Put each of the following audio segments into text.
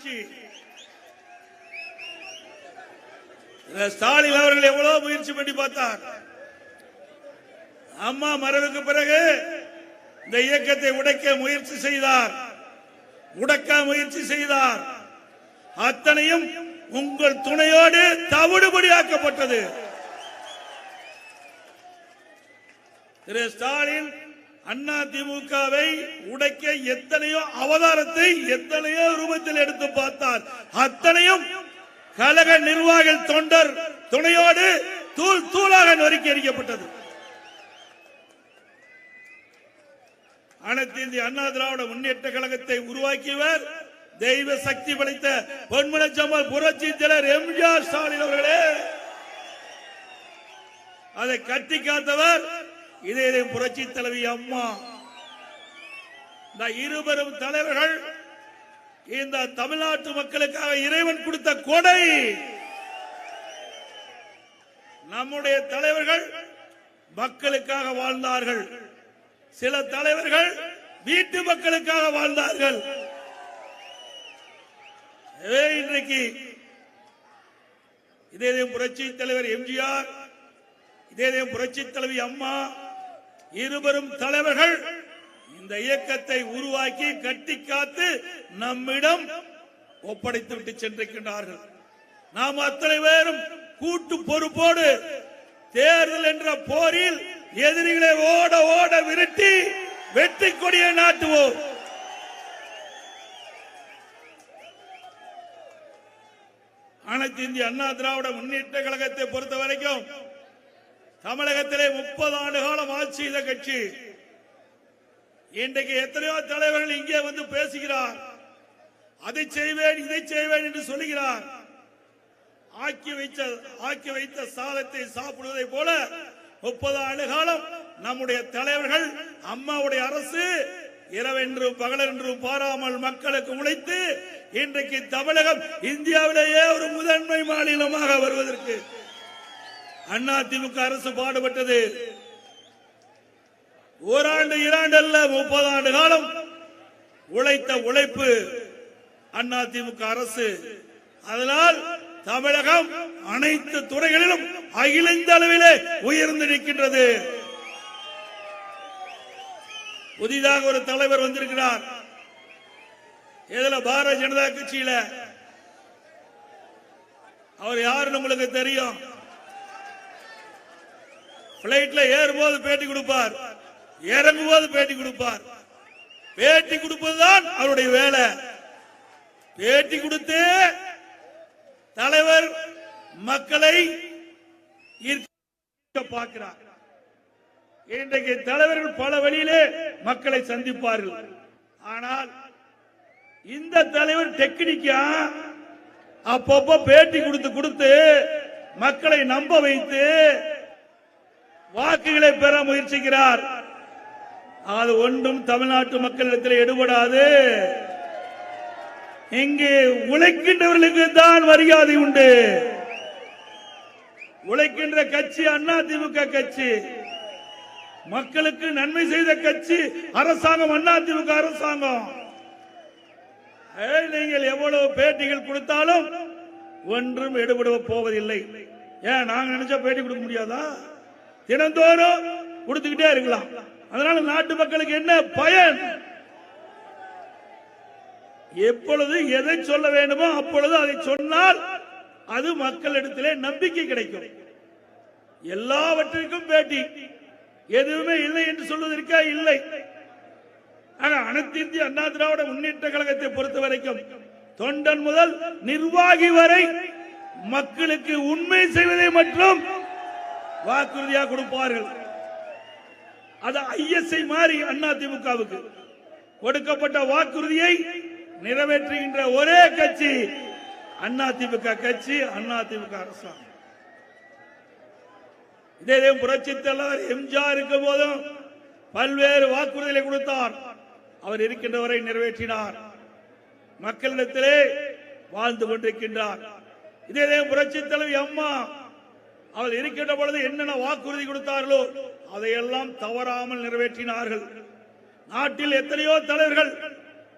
ஆட்சி. ஸ்டாலின் அவர்கள் எவ்வளவு முயற்சி பண்ணி பார்த்தார். அம்மா மறைவுக்கு பிறகு இந்த இயக்கத்தை உடைக்க முயற்சி செய்தார், உடைக்க முயற்சி செய்தார். அத்தனையும் உங்கள் துணையோடு தவிடுபடியாக்கப்பட்டது. திரு ஸ்டாலின் அதிமுகவை உடைக்க எத்தனையோ அவதாரத்தை எத்தனையோ ரூபத்தில் எடுத்து பார்த்தார். அத்தனையும் கழக நிர்வாகிகள் தொண்டர் துணையோடு தூள் தூளாக நொறுக்கி எறிக்கப்பட்டது. அனைத்து இந்திய அண்ணா திராவிட முன்னேற்ற கழகத்தை உருவாக்கியவர் தெய்வ சக்தி படைத்த பொன்மனச்சம்மல் புரட்சி தலைவர் எம்ஜிஆர் ஸ்டாலின் அவர்களே. அதை கட்டி காத்தவர் இதே புரட்சி தலைவி அம்மா. இந்த இருவரும் தலைவர்கள் இந்த தமிழ்நாட்டு மக்களுக்காக இறைவன் கொடுத்த கொடை. நம்முடைய தலைவர்கள் மக்களுக்காக வாழ்ந்தார்கள். சில தலைவர்கள் வீட்டு மக்களுக்காக வாழ்ந்தார்கள். இன்றைக்கு இதே புரட்சி தலைவர் எம்ஜிஆர், இதே புரட்சி தலைவி அம்மா இருவரும் தலைவர்கள் இந்த இயக்கத்தை உருவாக்கி கட்டி காத்து நம்மிடம் ஒப்படைத்து விட்டு சென்றிருக்கின்றார்கள். நாம் அத்தனை பேரும் கூட்டு பொறுப்போடு தேர்தல் என்ற போரில் எதிரிகளை ஓட ஓட விரட்டி வெற்றி கொடியை நாட்டுவோம். அனைத்து இந்திய அண்ணா திராவிட முன்னேற்ற கழகத்தை பொறுத்த வரைக்கும் தமிழகத்திலே 30 ஆண்டு காலம் ஆட்சி செய்த கட்சி. இன்றைக்கு எத்தனையோ தலைவர்கள் இங்கே வந்து பேசுகிறார், அதை செய்வேன் இதை செய்வேன் என்று சொல்லுகிறார். ஆக்கி வைத்த சாதத்தை சாப்பிடுவதை போல 30 ஆண்டு காலம் நம்முடைய தலைவர்கள் அம்மாவுடைய அரசு இரவென்றும் பகலென்றும் பாராமல் மக்களுக்கு உழைத்து இன்றைக்கு தமிழகம் இந்தியாவிலேயே ஒரு முதன்மை மாநிலமாக வருவதற்கு அதிமுக அரசு பாடுபட்டது. ஓராண்டு 2 அல்ல, 30 ஆண்டு காலம் உழைத்த உழைப்பு அதிமுக அரசு. அதனால் தமிழகம் அனைத்து துறைகளிலும் அகில இந்திய அளவிலே உயர்ந்து நிற்கின்றது. புதிதாக ஒரு தலைவர் வந்திருக்கிறார். இதுல பாரதிய ஜனதா கட்சியில அவர் யாருன்னு உங்களுக்கு தெரியும். பிளைட்ல ஏறும்போது பேட்டி கொடுப்பார், இறங்கும்போது பேட்டி கொடுப்பார். பேட்டி கொடுப்பதுதான் அவருடைய வேலை. பேட்டி கொடுத்து தலைவர் மக்களை ஈர்க்க பார்க்கிறார். இன்றைக்கு தலைவர்கள் பல வழியிலே மக்களை சந்திப்பார்கள். ஆனால் இந்த தலைவர் டெக்னிக்கா அப்பப்ப பேட்டி கொடுத்து மக்களை நம்ப வைத்து வாக்குகளை பெற முயற்சிக்கிறார். அது ஒன்றும் தமிழ்நாட்டு மக்களிடத்தில் எடுபடாது. இங்கே உழைக்கின்றவர்களுக்கு தான் மரியாதை உண்டு. உழைக்கின்ற கட்சி அதிமுக கட்சி, மக்களுக்கு நன்மை செய்த கட்சி அரசாங்கம் அதிமுக அரசாங்கம். நீங்கள் எவ்வளவு பேட்டிகள் கொடுத்தாலும் ஒன்றும் எடுபட போவதில்லை. ஏன் நாங்க நினைச்சா பேட்டி கொடுக்க முடியாதா? தினந்தோறும் கொடுத்துக்கிட்டே இருக்கலாம். அதனால நாட்டு மக்களுக்கு என்ன பயன்? எப்பொழுது எதை சொல்ல வேண்டுமோ அப்பொழுது அதை சொன்னால் அது மக்களிடத்திலே நம்பிக்கை கிடைக்கும். எல்லாவற்றிற்கும் பேட்டி, எதுவுமே இல்லை என்று சொல்வதற்கே இல்லை. அனைத்து இந்திய அண்ணா திராவிட முன்னேற்ற கழகத்தை பொறுத்த வரைக்கும் தொண்டன் முதல் நிர்வாகி வரை மக்களுக்கு உண்மை செய்வதை மற்றும் வாக்குறுதியாக கொடுப்பார்கள். அது ஐஎஸ்ஐ மாறி அதிமுகவுக்கு கொடுக்கப்பட்ட வாக்குறுதியை நிறைவேற்றுகின்ற ஒரே கட்சி அதிமுக கட்சி, அதிமுக அரசாங்கம். இதே புரட்சி தலைவர் எம்ஜிஆர் இருக்கும் போதும் பல்வேறு வாக்குறுதிகளை கொடுத்தார். அவர் இருக்கின்ற வரை நிறைவேற்றினார். மக்களிடத்திலே வாழ்ந்து கொண்டிருக்கின்றார். இதே புரட்சி தலைவி அம்மா அவர் இருக்கின்ற பொழுது என்னென்ன வாக்குறுதி கொடுத்தார்களோ அதையெல்லாம் தவறாமல் நிறைவேற்றினார்கள். நாட்டில் எத்தனையோ தலைவர்கள்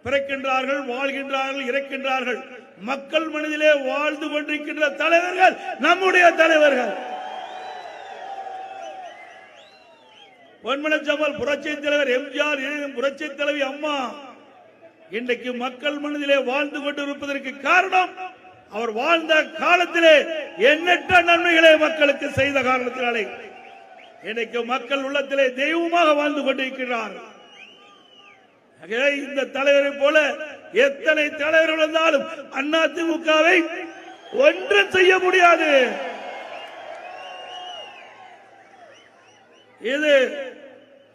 பிறக்கின்றார்கள், வாழ்கின்றார்கள், இறக்கின்றார்கள். மக்கள் மனதிலே வாழ்ந்து கொண்டிருக்கின்ற தலைவர்கள் நம்முடைய தலைவர்கள். பொன்மனச்செம்மல் புரட்சி தலைவர் எம்ஜிஆர், புரட்சி தலைவி அம்மா இன்றைக்கு மக்கள் மனதிலே வாழ்ந்து கொண்டிருப்பதற்கு காரணம் அவர் வாழ்ந்த காலத்திலே எண்ணற்ற நன்மைகளை மக்களுக்கு செய்த காரணத்தினாலே இன்றைக்கு மக்கள் உள்ளத்திலே தெய்வமாக வாழ்ந்து கொண்டிருக்கிறார். இந்த தலைவரை போல எத்தனை தலைவர்கள் வந்தாலும் அதிமுகவை ஒன்றும் செய்ய முடியாது. இது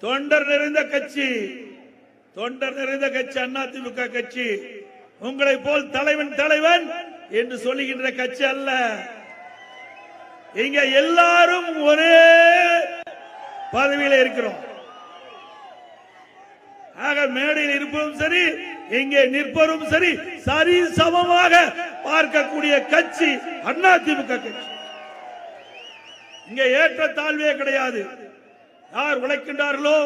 தொண்டர் நிறைந்த கட்சி, தொண்டர் நிறைந்த கட்சி அதிமுக கட்சி. உங்களை போல் தலைவன் தலைவன் என்று சொல்லுகின்ற கட்சி அல்ல. இங்க எல்லாரும் ஒரே பதவியில் இருக்கிறோம். ஆக மேடையில் இருப்பதும் சரி, இங்கே நிற்பதும் சரி, சரி சமமாக பார்க்கக்கூடிய கட்சி அதிமுக கட்சி. இங்க ஏற்ற தாழ்வே கிடையாது. யார் உழைக்கின்றார்களோ,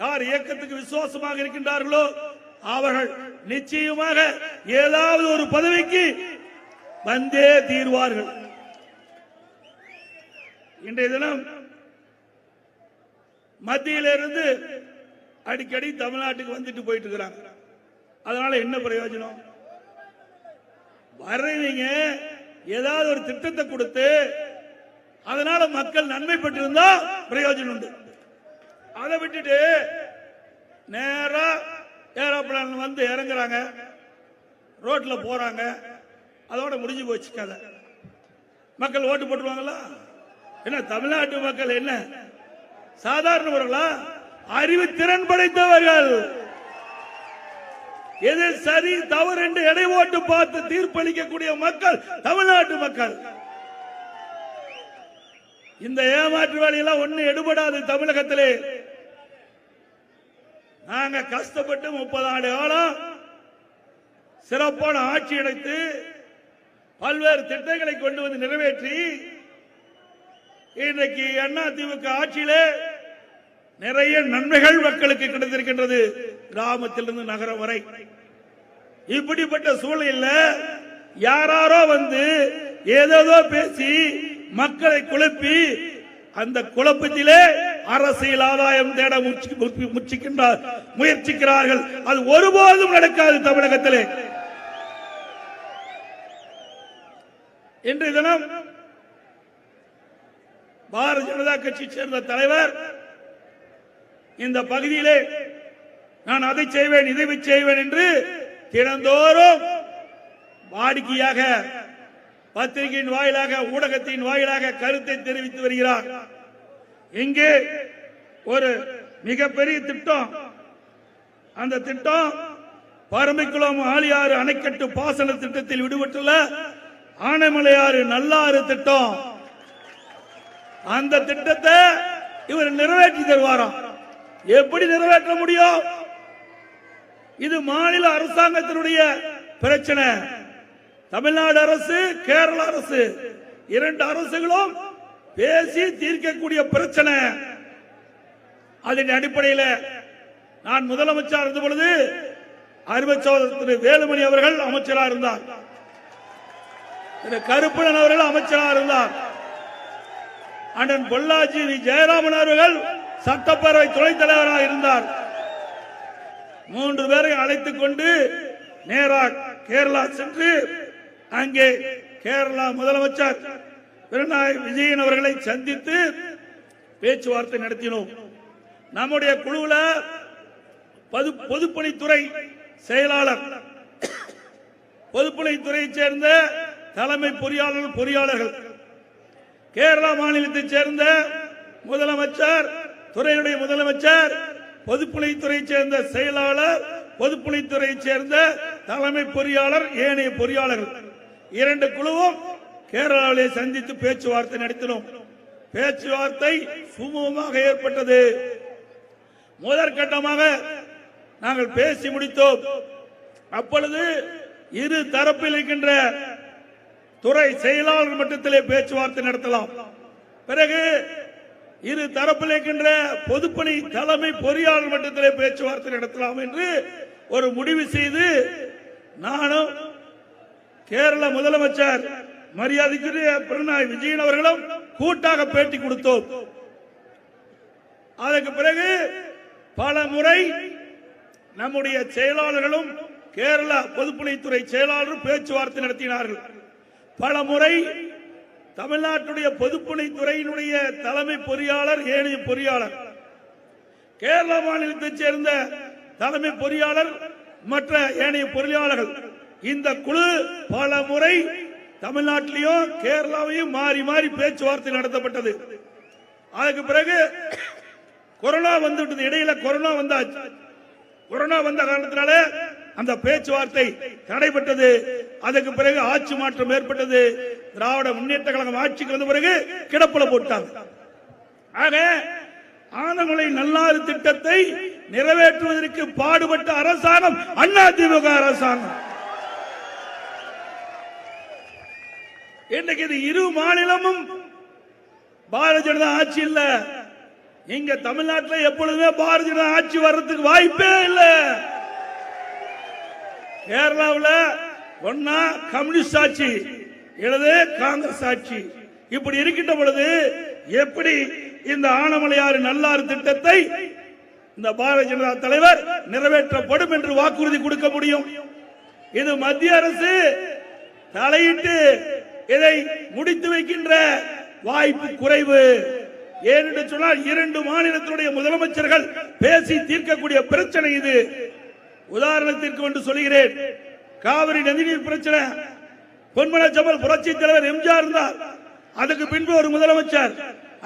யார் இயக்கத்துக்கு விசுவாசமாக இருக்கின்றார்களோ அவர்கள் நிச்சயமாக ஏதாவது ஒரு பதவிக்கு வந்தே தீர்வார்கள். இன்றைய தினம் மத்தியிலிருந்து அடிக்கடி தமிழ்நாட்டுக்கு வந்துட்டு போயிட்டு இருக்கிறாங்க. அதனால என்ன பிரயோஜனம்? வர்றவங்க ஏதாவது ஒரு திட்டத்தை கொடுத்து அதனால மக்கள் நன்மை பெற்றிருந்தா பிரயோஜனம் உண்டு. அதை விட்டுட்டு நேரா ஏரோப்ளேன் வந்து இறங்குறாங்க, ரோட்ல போறாங்க, அதோட முடிஞ்சு போச்சு கதை. மக்கள் ஓட்டு போட்டுருவாங்களா? என்ன தமிழ்நாட்டு மக்கள் என்ன சாதாரணவர்களா? அறிவு திறன் படைத்தவர்கள். எது சரி தவறு என்று எடை ஓட்டு பார்த்து தீர்ப்பளிக்கக்கூடிய மக்கள் தமிழ்நாட்டு மக்கள். இந்த ஏமாற்று வேலையெல்லாம் ஒண்ணு எடுபடாது. தமிழகத்திலே நாங்க கஷ்டப்பட்டு 30 ஆண்டு காலம் சிறப்பான ஆட்சி அடைத்து பல்வேறு திட்டங்களை கொண்டு வந்து நிறைவேற்றி இன்றைக்கு அதிமுக ஆட்சியிலே நிறைய நன்மைகள் மக்களுக்கு கிடைத்திருக்கின்றது, கிராமத்திலிருந்து நகரம் வரை. இப்படிப்பட்ட சூழலில் யாரோ வந்து ஏதோ பேசி மக்களை குழப்பி அந்த குழப்பத்திலே அரசியல் ஆதாயம் தேட முயற்சிக்கிறார்கள். அது ஒருபோதும் நடக்காது தமிழகத்திலே. இன்றைய தினம் பாரதிய ஜனதா கட்சி சேர்ந்த தலைவர் இந்த பகுதியிலே நான் அதை செய்வேன் இதை செய்வேன் என்று தினந்தோறும் வாடிக்கையாக பத்திரிகையின் வாயிலாக ஊடகத்தின் வாயிலாக கருத்தை தெரிவித்து வருகிறார். இங்கே ஒரு மிகப்பெரிய திட்டம், அந்த திட்டம் பரம்பிக்குளம் ஆழியாறு அணைக்கட்டு பாசன திட்டத்தில் விடுபட்டுள்ள ஆனைமலையாறு நல்லாறு திட்டம். அந்த திட்டத்தை இவர் நிறைவேற்றி தருவாராம். எப்படி நிறைவேற்ற முடியும்? இது மாநில அரசாங்கத்தினுடைய பிரச்சனை. தமிழ்நாடு அரசு, கேரள அரசு இரண்டு அரசுகளும் பேசி தீர்க்கக்கூடிய பிரச்சனை. அதன் அடிப்படையில் நான் முதலமைச்சர் இருந்த பொழுது திரு வேலுமணி அவர்கள் அமைச்சராக இருந்தார், திரு கருப்பணன் அவர்கள் அமைச்சராக இருந்தார், அண்ணன் பொள்ளாச்சி ஜெயராமன் அவர்கள் சட்டப்பேரவை துணைத் தலைவராக இருந்தார். 3 பேரை அழைத்துக் கொண்டு நேராக கேரளா சென்று அங்கே கேரளா முதலமைச்சர் பினராயி விஜயன் அவர்களை சந்தித்து பேச்சுவார்த்தை நடத்தினோம். நம்முடைய குழுவில் பொதுப்பணித்துறை செயலாளர், பொதுப்பணித்துறையைச் சேர்ந்த தலைமை பொறியாளர்கள், கேரளா மாநிலத்தைச் சேர்ந்த முதலமைச்சர், துறையுடைய முதலமைச்சர், பொதுப்பணித்துறையைச் சேர்ந்த செயலாளர், பொதுப்பணித்துறையைச் சேர்ந்த தலைமை பொறியாளர், ஏனைய பொறியாளர்கள் இரண்டு குழுவும் கேரளாவிலே சந்தித்து பேச்சுவார்த்தை நடத்தினோம். பேச்சுவார்த்தை சுமூகமாக ஏற்பட்டது. முதற்கட்டமாக நாங்கள் பேசி முடித்தோம். அப்பொழுது இரு தரப்பில் இருக்கின்ற துறை செயலாளர் மட்டத்திலே பேச்சுவார்த்தை நடத்தலாம். பிறகு இரு தரப்பில் இருக்கின்ற பொதுப்பணி தலைமை பொறியாளர் மட்டத்திலே பேச்சுவார்த்தை நடத்தலாம் என்று ஒரு முடிவு செய்து நானும் கேரள முதலமைச்சர் மரியாதைக்குரிய பினராயி விஜயன் அவர்களும் கூட்டாக பேட்டி கொடுத்தோம். அதற்கு பிறகு பல முறை நம்முடைய செயலாளர்களும் கேரள பொதுப்பணித்துறை செயலாளரும் பேச்சுவார்த்தை நடத்தினார்கள். பல முறை தமிழ்நாட்டுடைய பொதுப்பணித்துறையினுடைய தலைமை பொறியாளர், ஏனைய பொறியாளர், கேரள மாநிலத்தைச் சேர்ந்த தலைமை பொறியாளர், மற்ற ஏனைய பொறியாளர்கள், இந்த குழு பல முறை தமிழ்நாட்டிலையும் கேரளாவையும் மாறி மாறி பேச்சுவார்த்தை நடத்தப்பட்டது. அதுக்கு பிறகு கொரோனா வந்துவிட்டது. இடையில கொரோனா வந்தாச்சு. கொரோனா வந்த காரணத்தினால அந்த பேச்சுவார்த்தை தடைபட்டது. அதுக்கு பிறகு ஆட்சி மாற்றம் ஏற்பட்டது. திராவிட முன்னேற்ற கழகம் ஆட்சிக்கு வந்த பிறகு கிடப்புல போட்டாங்க. ஆக ஆனமலை நல்லாறு திட்டத்தை நிறைவேற்றுவதற்கு பாடுபட்ட அரசாங்கம் அதிமுக அரசாங்கம். இன்றைக்கு இது இரு மாநிலமும் பாரதிய ஜனதா ஆட்சி இல்ல. இங்க தமிழ்நாட்டில் எப்பொழுதுமே பாரதிய ஜனதா ஆட்சி வர்றதுக்கு வாய்ப்பே இல்லை. கேரளாவில் ஒன்னா கம்யூனிஸ்ட் ஆட்சி, இல்லது காங்கிரஸ் ஆட்சி. இப்படி இருக்கின்ற பொழுது எப்படி இந்த ஆனமலையாறு நல்லாறு திட்டத்தை இந்த பாரதிய ஜனதா தலைவர் நிறைவேற்றப்படும் என்று வாக்குறுதி கொடுக்க முடியும்? இது மத்திய அரசு தலையிட்டு இதை முடித்து வைக்கின்ற வாய்ப்பு குறைவு. ஏனென்று சொன்னால் இரண்டு மாநிலத்தினுடைய முதலமைச்சர்கள் பேசி தீர்க்கக்கூடிய பிரச்சனை இது. உதாரணத்திற்கு ஒன்று சொல்கிறேன். காவிரி நதிநீர் பிரச்சனை, பொன்மனச்செம்மல் புரட்சி தலைவர் எம்ஜிஆர் இருந்தார். அதுக்கு பின்பு ஒரு முதலமைச்சர்,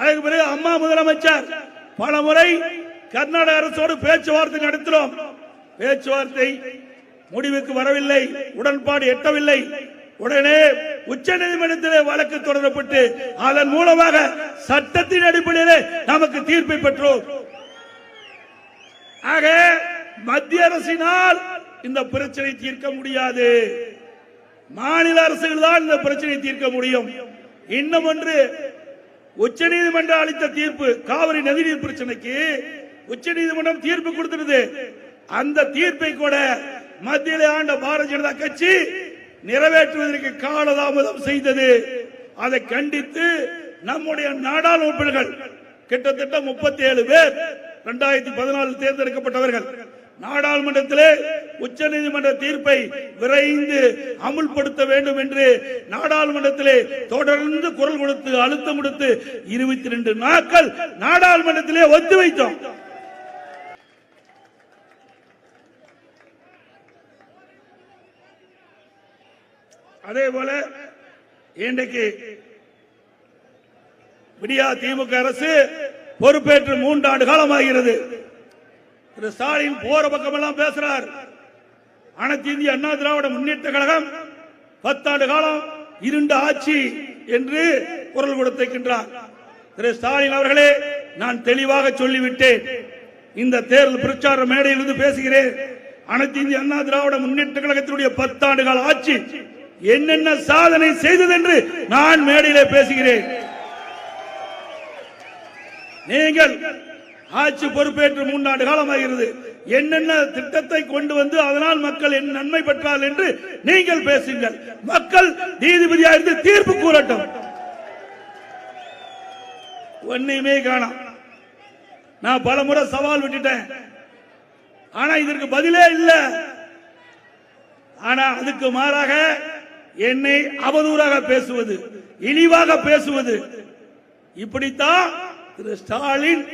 அதுக்கு பிறகு அம்மா முதலமைச்சர். பல முறை கர்நாடக அரசோடு பேச்சுவார்த்தை நடத்தினோம். பேச்சுவார்த்தை முடிவுக்கு வரவில்லை, உடன்பாடு எட்டவில்லை. உடனே உச்ச நீதிமன்றத்திலே வழக்கு தொடரப்பட்டு அதன் மூலமாக சட்டத்தின் அடிப்படையிலே நமக்கு தீர்ப்பை பெற்றோம். ஆக மத்திய அரசினால் இந்த பிரச்சனை தீர்க்க முடியாது. மாநில அரசுகள் தான் இந்த பிரச்சனை தீர்க்க முடியும். இன்னும் ஒன்று, உச்ச நீதிமன்றம் அளித்த தீர்ப்பு, காவிரி நதிநீர் பிரச்சனைக்கு உச்ச நீதிமன்றம் தீர்ப்பு கொடுத்திருந்தது. அந்த தீர்ப்பை கூட மத்தியிலே ஆண்ட பாரதிய ஜனதா கட்சி நிறைவேற்றுவதற்கு காலதாமதம் செய்தது. அதை கண்டித்து நம்முடைய நாடாளுமன்ற உறுப்பினர்கள் கிட்டத்தட்ட 37 பேர் 2014 தேர்ந்தெடுக்கப்பட்டவர்கள் நாடாளுமன்றத்திலே உச்ச நீதிமன்ற தீர்ப்பை விரைந்து அமுல்படுத்த வேண்டும் என்று நாடாளுமன்றத்திலே தொடர்ந்து குரல் கொடுத்து அழுத்தம் கொடுத்து 22 நாட்கள் நாடாளுமன்றத்திலே ஒத்திவைத்தோம். அதே போல இன்றைக்கு விடியா திமுக அரசு பொறுப்பேற்று 3 ஆண்டு காலம் ஆகிறது. திரு ஸ்டாலின் போற பக்கம் எல்லாம் பேசுறார். அனைத்து இந்திய அண்ணா திராவிட முன்னேற்ற கழகம் 10 ஆண்டு காலம் இருண்ட ஆட்சி என்று குரல் கொடுத்திருக்கின்றார். திரு ஸ்டாலின் அவர்களே, நான் தெளிவாக சொல்லிவிட்டேன். இந்த தேர்தல் பிரச்சார மேடையிலிருந்து பேசுகிறேன். அனைத்து இந்திய அண்ணா திராவிட முன்னேற்ற கழகத்தினுடைய 10 ஆண்டு கால ஆட்சி என்னென்ன சாதனை செய்தது என்று நான் மேடையிலே பேசுகிறேன். நீங்கள் ஆட்சி பொறுப்பேற்று 3 ஆண்டு காலம் ஆகிறது. என்னென்ன திட்டத்தை கொண்டு வந்து அதனால் மக்கள் என்ன நன்மை பெற்றால் என்று நீங்கள் பேசுங்கள். மக்கள் நீதிபதியாக இருந்து தீர்ப்பு கூறட்டும். ஒன்னையுமே காணோம். நான் பல முறை சவால் விட்டுட்டேன், ஆனா இதற்கு பதிலே இல்லை. ஆனா அதுக்கு மாறாக என்னை அவதூறாக பேசுவது, இழிவாக பேசுவது, இப்படித்தான் திரு ஸ்டாலின்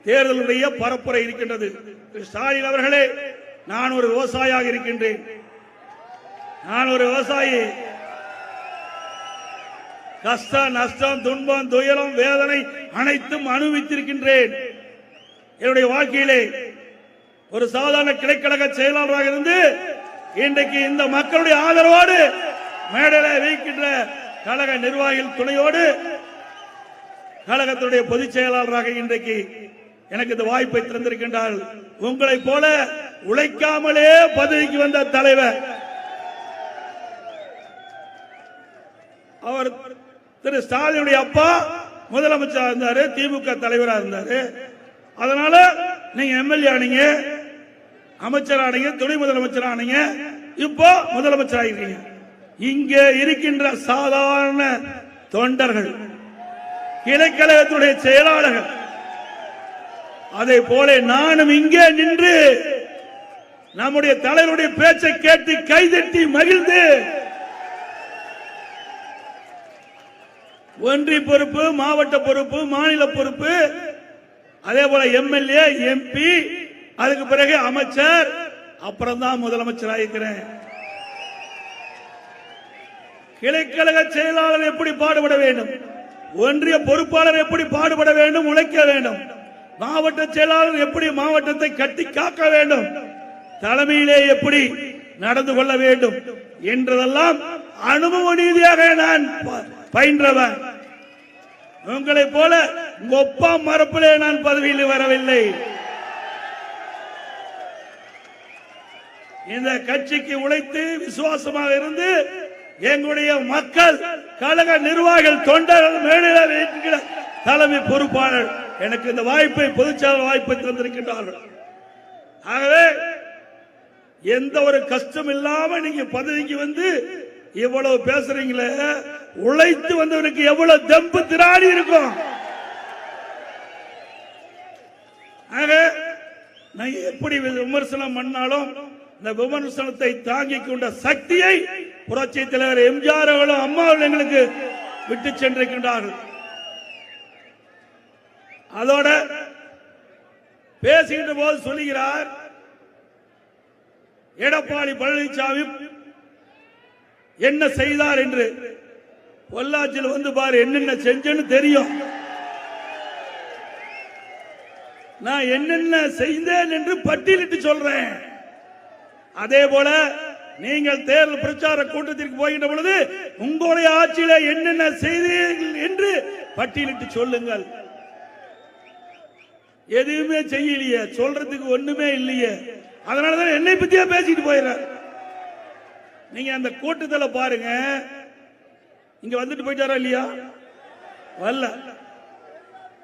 தேர்தலுடைய பரப்புரை இருக்கின்றது. திரு ஸ்டாலின் அவர்களே, நான் ஒரு விவசாயியாக இருக்கின்றேன். நான் ஒரு விவசாயி. கஷ்டம், நஷ்டம், துன்பம், துயரம், வேதனை அனைத்தும் அனுபவித்திருக்கின்றேன். என்னுடைய வாழ்க்கையிலே ஒரு சாதாரண கிளைக்கழக செயலாளராக இருந்து இன்றைக்கு இந்த மக்களுடைய ஆதரவோடு மேடையில வைக்கின்ற கழக நிர்வாகிகள் துணையோடு கழகத்துடைய பொதுச் செயலாளராக இன்றைக்கு எனக்கு இந்த வாய்ப்பை திறந்திருக்கின்றார். உங்களை போல உழைக்காமலே பதவிக்கு வந்த தலைவர் அவர். திரு ஸ்டாலினுடைய அப்பா முதலமைச்சராக இருந்தாரு, திமுக தலைவராக இருந்தாரு. அதனால நீங்க எம்எல்ஏ ஆனீங்க. அமைச்சரானீங்க, துணை முதலமைச்சரானீங்க, இப்போ முதலமைச்சராயிருக்கீங்க. இங்க இருக்கின்ற சாதாரண தொண்டர்கள், கிளைக்கழகத்துடைய செயலாளர்கள், அதை போல நானும் இங்கே நின்று நம்முடைய தலைவருடைய பேச்சை கேட்டு கைதட்டி மகிழ்ந்து ஒன்றிய பொறுப்பு, மாவட்ட பொறுப்பு, மாநில பொறுப்பு, அதே போல எம்எல்ஏ, எம்பி, அதுக்கு பிறகு அமைச்சர், அப்புறம் தான் முதலமைச்சராயிருக்கிறேன். கிளைக்கழக செயலாளர் எப்படி பாடுபட வேண்டும், ஒன்றிய பொறுப்பாளர் எப்படி பாடுபட வேண்டும், உழைக்க வேண்டும், மாவட்ட செயலாளர் எப்படி மாவட்டத்தை கட்டி காக்க வேண்டும், தலைமையிலே எப்படி நடந்து கொள்ள வேண்டும் என்றதெல்லாம் அனுபவ ரீதியாக நான் பயின்றவன். உங்களை போல ஒப்பா மரப்பிலே நான் பதவியில் வரவில்லை. இந்த கட்சிக்கு உழைத்து விசுவாசமாக இருந்து எங்களுடைய மக்கள், கழக நிர்வாகிகள், தொண்டர்கள், மேலிட தலைமை பொறுப்பாளர் எனக்கு இந்த வாய்ப்பை, பொதுச்செயலாளர் வாய்ப்பை தந்திருக்கின்றார்கள். ஆகவே எந்த ஒரு கஷ்டம் இல்லாம நீங்க பதவிக்கு வந்து இவ்வளவு பேசுறீங்களே, உழைத்து வந்தவனுக்கு எவ்வளவு தெம்பு திராணி இருக்கும். ஆக நான் எப்படி விமர்சனம் பண்ணாலும் இந்த விமர்சனத்தை தாங்கிக் கொண்ட சக்தியை புரட்சி தலைவர் எம்ஜிஆர் அவர்களும் அம்மா அவர்கள் எங்களுக்கு விட்டு சென்றிருக்கின்றார்கள். அதோட பேசுகின்ற போது சொல்லுகிறார், எடப்பாடி பழனிசாமி என்ன செய்தார் என்று. பொள்ளாச்சியில் வந்து பாரு என்னென்ன செஞ்சேன்னு தெரியும். நான் என்னென்ன செய்தேன் என்று பட்டியலிட்டு சொல்றேன். அதே போல நீங்கள் தேர்தல் பிரச்சார கூட்டத்திற்கு போகின்ற பொழுது உங்களுடைய ஆட்சியில என்னென்ன செய்தீர்கள் என்று பட்டியலிட்டு சொல்லுங்கள். எதுவுமே செய்யலையே, சொல்றதுக்கு ஒண்ணுமே இல்லையே. அதனாலதான் என்னை பத்தியா பேசிட்டு போயிடுறார். நீங்க அந்த கூட்டத்தில் பாருங்க, இங்க வந்துட்டு போயிட்டாரா இல்லையா? வரல.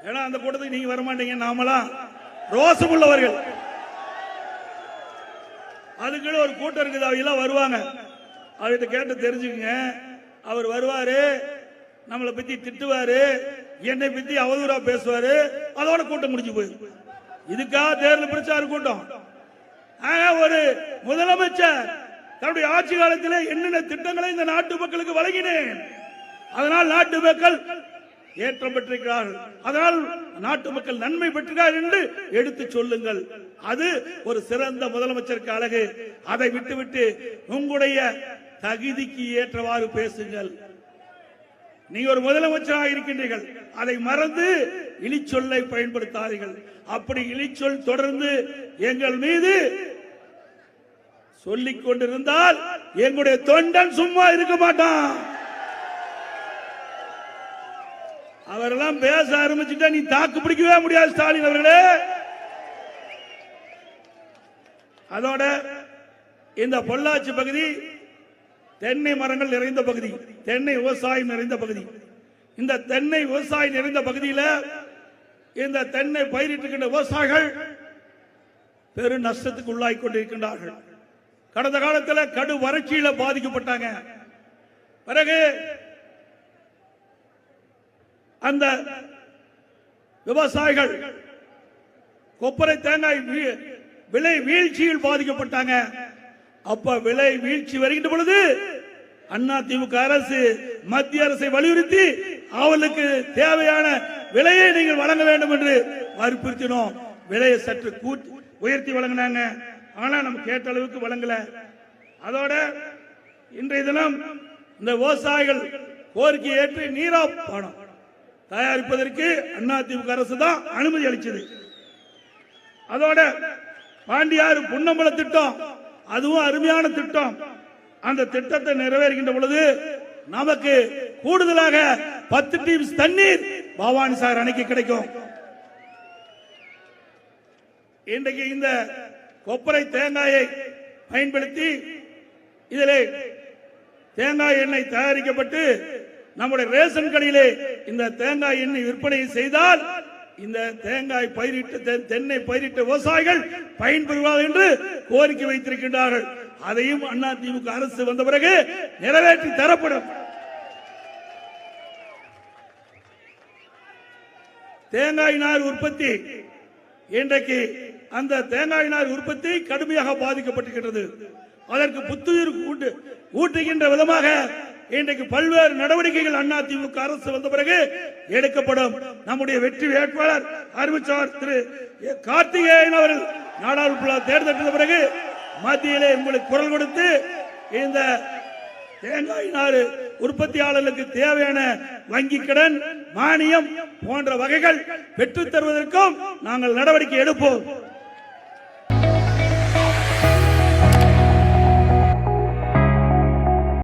ஏன்னா அந்த கூட்டத்துக்கு நீங்க வரமாட்டீங்க. நாமெல்லாம் ரோசம் உள்ளவர்கள். அதுக்குள்ள ஒரு கூட்டம் இருக்குது, அவங்க வருவாங்க. அவர்கிட்ட கேட்டு தெரிஞ்சுக்கங்க. அவர் வருவாரு, நம்மளை பத்தி திட்டுவாரு, என்னை பத்தி அவதூறா பேசுவாரு, அதோட கூட்டம் முடிஞ்சு போயிரு. இதுக்காக தேர்தல் பிரச்சார கூட்டம். ஒரு முதலமைச்சர் தன்னுடைய ஆட்சி காலத்தில் என்னென்ன திட்டங்களை இந்த நாட்டு மக்களுக்கு வழங்கினேன், அதனால் நாட்டு மக்கள் ஏற்றம் பெற்றிருக்கிறார்கள், அதனால் நாட்டு மக்கள் நன்மை பெற்றிருக்கிறார்கள் என்று எடுத்து சொல்லுங்கள். அது ஒரு சிறந்த முதலமைச்சருக்கு அழகு. அதை விட்டுவிட்டு உங்களுடைய தகுதிக்கு ஏற்றவாறு பேசுங்கள். நீங்க ஒரு முதலமைச்சராக இருக்கின்றீர்கள், அதை மறந்து இழிச்சொல்லை பயன்படுத்தாதீர்கள். அப்படி இழிச்சொல் தொடர்ந்து எங்கள் மீது சொல்லிக் கொண்டிருந்தால் எங்களுடைய தொண்டன் சும்மா இருக்க மாட்டான். அவரெல்லாம் பேச ஆரம்பிச்சுட்டா நீ தாக்கு பிடிக்கவே முடியாது ஸ்டாலின் அவர்களே. அதோட இந்த பொள்ளாச்சி பகுதி தென்னை மரங்கள் நிறைந்த பகுதி, தென்னை விவசாயம் நிறைந்த பகுதி. இந்த தென்னை விவசாயம் நிறைந்த பகுதியில் இந்த தென்னை பயிரிட்டுகின்ற விவசாயிகள் பெரு நஷ்டத்துக்கு உள்ளாகி கொண்டிருக்கின்றார்கள். கடந்த காலத்தில் கடு வறட்சியில பாதிக்கப்பட்டாங்க. பிறகு அந்த விவசாயிகள் கொப்பரை தேங்காய் விலை வீழ்ச்சியில் பாதிக்கப்பட்டாங்க. அப்ப விலை வீழ்ச்சி வருகின்ற பொழுது அதிமுக அரசு மத்திய அரசை வலியுறுத்தி அவர்களுக்கு தேவையான விலையை நீங்கள் வழங்க வேண்டும் என்று வற்புறுத்தினோம். விலையை சற்று உயர்த்தி வழங்கினாங்க. ஆனா நம்ம கேட்ட அளவுக்கு வழங்கல. அதோட இன்றைய தினம் இந்த விவசாயிகள் கோரிக்கை ஏற்று நீரா பானம் தயாரிப்பதற்கு அதிமுக அரசு தான் அனுமதி அளிச்சது. அதோட பாண்டியாறு புன்னம்பல திட்டம், அதுவும் அருமையான திட்டம். அந்த திட்டத்தை நிறைவேறுகின்ற பொழுது நமக்கு கூடுதலாக 10 டிஎம்சி தண்ணீர் பவானி சாகர் அணைக்கு கிடைக்கும். இன்றைக்கு இந்த கொப்பரை தேங்காயை பயன்படுத்தி இதிலே தேங்காய் எண்ணெய் தயாரிக்கப்பட்டு நம்முடைய ரேஷன் கடையிலே இந்த தேங்காய் எண்ணெய் விற்பனை செய்தால் இந்த தேங்காய் பயிரிட்டு தென்னை பயிரிட்ட விவசாயிகள் பயன்பெறுவார்கள் என்று கோரிக்கை வைத்திருக்கின்றார்கள். அதையும் அதிமுக அரசு வந்த பிறகு நிறைவேற்றி தரப்படும். தேங்காய் நார் உற்பத்தி இன்றைக்கு அந்த தேங்காய் நார் உற்பத்தி கடுமையாக பாதிக்கப்பட்டிருக்கிறது. அதற்கு புத்துயிர் ஊட்டுகின்ற விதமாக இன்றைக்கு பல்வேறு நடவடிக்கைகள் அதிமுக அரசு வந்த பிறகு எடுக்கப்படும். நம்முடைய வெற்றி வேட்பாளர் அறிவிச்சார் திரு கார்த்திகேயன் அவர்கள் நாடாளுமன்ற தேர்ந்தெடுத்த பிறகு மத்தியிலே உங்களுக்கு குரல் கொடுத்து இந்த தேங்காய் நார் உற்பத்தியாளர்களுக்கு தேவையான வங்கி கடன், மானியம் போன்ற வகைகள் பெற்றுத் தருவதற்கும் நாங்கள் நடவடிக்கை எடுப்போம்.